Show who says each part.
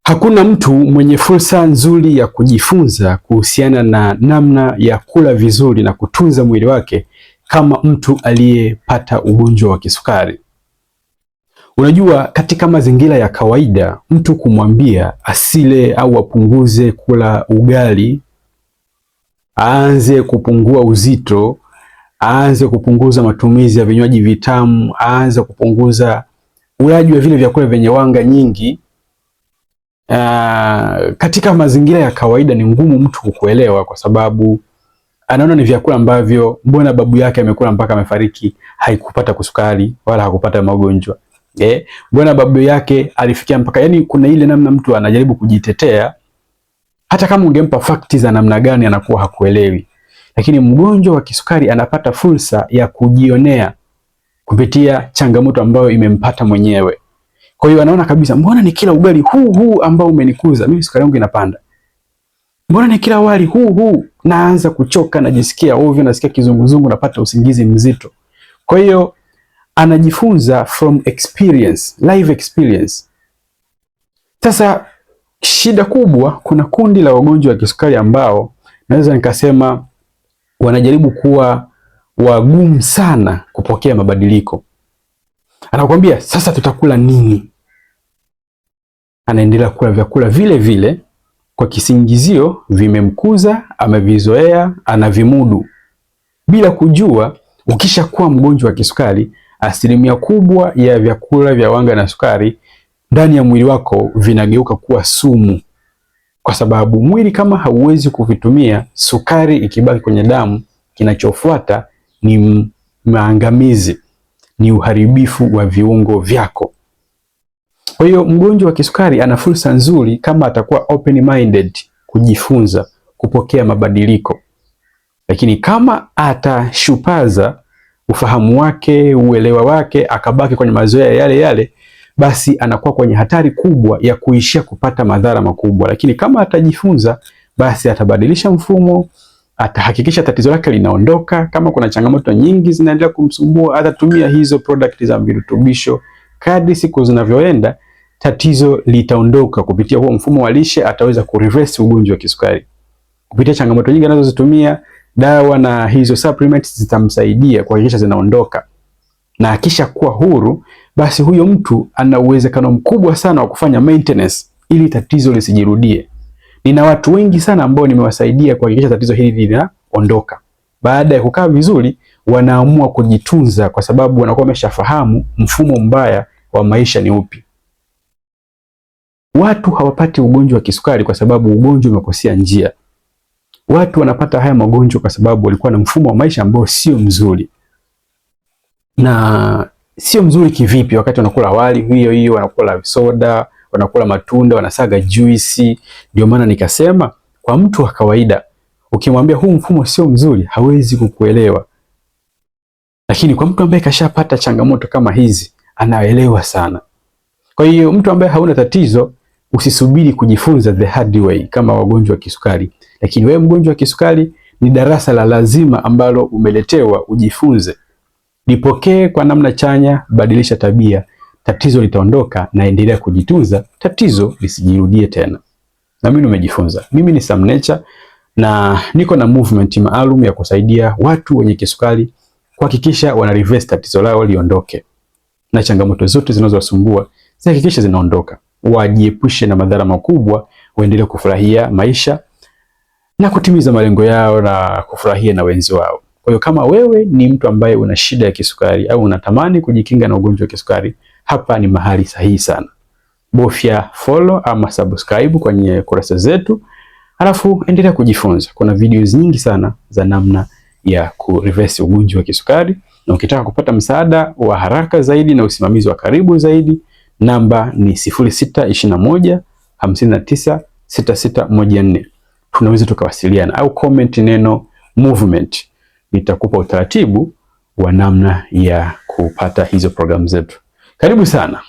Speaker 1: Hakuna mtu mwenye fursa nzuri ya kujifunza kuhusiana na namna ya kula vizuri na kutunza mwili wake kama mtu aliyepata ugonjwa wa kisukari. Unajua, katika mazingira ya kawaida mtu kumwambia asile au apunguze kula ugali, aanze kupungua uzito, aanze kupunguza matumizi ya vinywaji vitamu, aanze kupunguza ulaji wa vile vyakula vyenye wanga nyingi, katika mazingira ya kawaida ni ngumu mtu kukuelewa, kwa sababu anaona ni vyakula ambavyo mbona babu yake amekula mpaka amefariki haikupata kusukari wala hakupata magonjwa. Mbona babu yake alifikia mpaka, yani kuna ile namna mtu anajaribu kujitetea, hata kama ungempa fakti za namna gani anakuwa hakuelewi. Lakini mgonjwa wa kisukari anapata fursa ya kujionea kupitia changamoto ambayo imempata mwenyewe. Kwa hiyo anaona kabisa, mbona ni kila ugali huu ambao umenikuza mimi sukari yangu inapanda? Mbona ni kila wali huu naanza kuchoka, najisikia ovyo, nasikia kizunguzungu, napata usingizi mzito. Kwa hiyo anajifunza from experience, live experience. Sasa shida kubwa, kuna kundi la wagonjwa wa kisukari ambao naweza nikasema wanajaribu kuwa wagumu sana kupokea mabadiliko. Anakuambia sasa tutakula nini? Anaendelea kula vyakula vile vile kwa kisingizio vimemkuza, amevizoea, anavimudu, bila kujua ukishakuwa mgonjwa wa kisukari, asilimia kubwa ya vyakula vya wanga na sukari ndani ya mwili wako vinageuka kuwa sumu, kwa sababu mwili kama hauwezi kuvitumia, sukari ikibaki kwenye damu, kinachofuata ni maangamizi, ni uharibifu wa viungo vyako. Kwa hiyo mgonjwa wa kisukari ana fursa nzuri kama atakuwa open minded kujifunza, kupokea mabadiliko. Lakini kama atashupaza ufahamu wake, uelewa wake, akabaki kwenye mazoea yale yale, basi anakuwa kwenye hatari kubwa ya kuishia kupata madhara makubwa. Lakini kama atajifunza, basi atabadilisha mfumo, atahakikisha tatizo lake linaondoka. Kama kuna changamoto nyingi zinaendelea kumsumbua, atatumia hizo product za virutubisho. Kadri siku zinavyoenda, tatizo litaondoka kupitia huo mfumo wa lishe. Ataweza kureverse ugonjwa wa kisukari kupitia changamoto nyingi anazozitumia. Dawa na hizo supplements zitamsaidia kuhakikisha zinaondoka, na akisha kuwa huru, basi huyo mtu ana uwezekano mkubwa sana wa kufanya maintenance ili tatizo lisijirudie. Nina watu wengi sana ambao nimewasaidia kuhakikisha tatizo hili linaondoka. Baada ya kukaa vizuri, wanaamua kujitunza kwa sababu wanakuwa wameshafahamu mfumo mbaya wa maisha ni upi. Watu hawapati ugonjwa wa kisukari kwa sababu ugonjwa umekosea njia. Watu wanapata haya magonjwa kwa sababu walikuwa na mfumo wa maisha ambao sio mzuri. Na sio mzuri kivipi? Wakati wanakula wali hiyo, wanakula soda, wanakula matunda, wanasaga juisi. Ndio maana nikasema kwa mtu wa kawaida ukimwambia huu mfumo sio mzuri, hawezi kukuelewa. Lakini kwa mtu ambaye kashapata changamoto kama hizi, anaelewa sana. Kwa hiyo mtu ambaye hauna tatizo, usisubiri kujifunza the hard way kama wagonjwa wa kisukari. Lakini wewe mgonjwa wa kisukari, ni darasa la lazima ambalo umeletewa ujifunze. Lipokee kwa namna chanya, badilisha tabia, tatizo litaondoka, na endelea kujitunza, tatizo lisijirudie tena. Na mimi nimejifunza. Mimi ni Sam Nature na niko na movement maalum ya kusaidia watu wenye kisukari kuhakikisha wana reverse tatizo lao liondoke, na changamoto zote zinazowasumbua zihakikisha zinaondoka, wajiepushe na madhara makubwa, waendelee kufurahia maisha na kutimiza malengo yao na kufurahia na wenzi wao. Kwa hiyo kama wewe ni mtu ambaye una shida ya kisukari au unatamani kujikinga na ugonjwa wa kisukari, hapa ni mahali sahihi sana. Bofya follow ama subscribe kwenye kurasa zetu, alafu endelea kujifunza. Kuna videos nyingi sana za namna ya kureverse ugonjwa wa kisukari, na ukitaka kupata msaada wa haraka zaidi na usimamizi wa karibu zaidi, namba ni 0621 59 6614. Tunaweza tukawasiliana, au comment neno movement, nitakupa utaratibu wa namna ya kupata hizo programu zetu. Karibu sana.